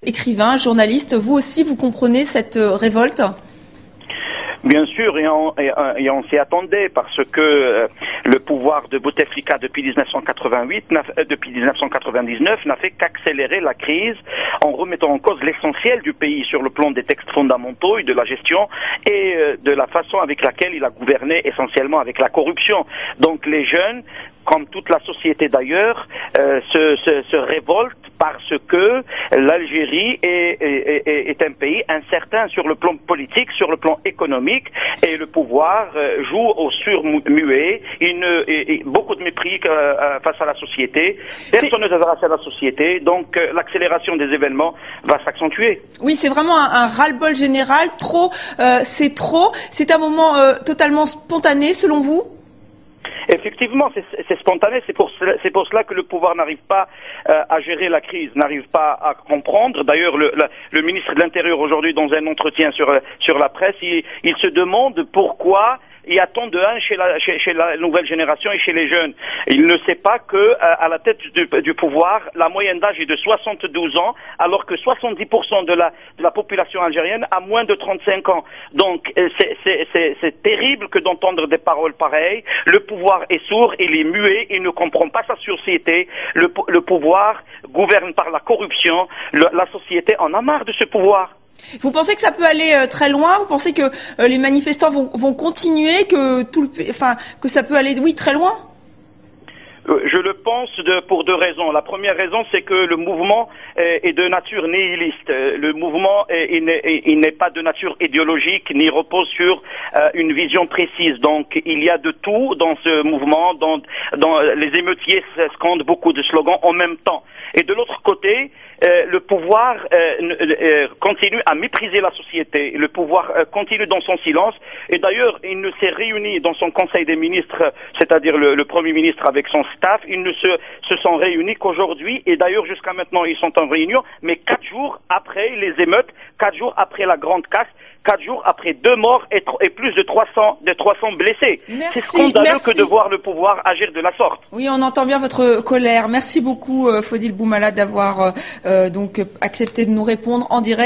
Écrivain, journaliste, vous aussi vous comprenez cette révolte? Bien sûr, et on s'y attendait parce que le pouvoir de Bouteflika depuis 1999 n'a fait qu'accélérer la crise en remettant en cause l'essentiel du pays sur le plan des textes fondamentaux et de la gestion et de la façon avec laquelle il a gouverné, essentiellement avec la corruption. Donc les jeunes, comme toute la société d'ailleurs, se révoltent parce que l'Algérie est un pays incertain sur le plan politique, sur le plan économique, et le pouvoir joue au surmuet, beaucoup de mépris face à la société, personne ne s'adresse à la société, donc l'accélération des événements va s'accentuer. Oui, c'est vraiment un ras-le-bol général, trop, c'est trop, c'est un moment totalement spontané selon vous? Effectivement, c'est spontané, c'est pour cela que le pouvoir n'arrive pas à gérer la crise, n'arrive pas à comprendre. D'ailleurs, le ministre de l'Intérieur aujourd'hui, dans un entretien sur la presse, il se demande pourquoi il y a tant de haine chez la nouvelle génération et chez les jeunes. Il ne sait pas que à la tête du pouvoir, la moyenne d'âge est de 72 ans, alors que 70% de la population algérienne a moins de 35 ans. Donc c'est terrible que d'entendre des paroles pareilles. Le pouvoir est sourd, il est muet, il ne comprend pas sa société. Le pouvoir gouverne par la corruption. La société en a marre de ce pouvoir. Vous pensez que ça peut aller très loin? Vous pensez que les manifestants vont continuer, que que ça peut aller, oui, très loin? Je le pense pour deux raisons. La première raison, c'est que le mouvement est de nature nihiliste. Le mouvement il n'est pas de nature idéologique ni repose sur une vision précise. Donc il y a de tout dans ce mouvement. Dans les émeutiers scandent beaucoup de slogans en même temps. Et de l'autre côté, le pouvoir continue à mépriser la société. Le pouvoir continue dans son silence. Et d'ailleurs, il ne s'est réuni dans son conseil des ministres, c'est-à-dire le Premier ministre avec son staff, ils ne se sont réunis qu'aujourd'hui. Et d'ailleurs, jusqu'à maintenant, ils sont en réunion. Mais 4 jours après les émeutes, 4 jours après la grande casse, 4 jours après 2 morts et plus de 300 blessés. C'est scandaleux que de voir le pouvoir agir de la sorte. Oui, on entend bien votre colère. Merci beaucoup, Fodil Boumala, d'avoir donc accepté de nous répondre en direct.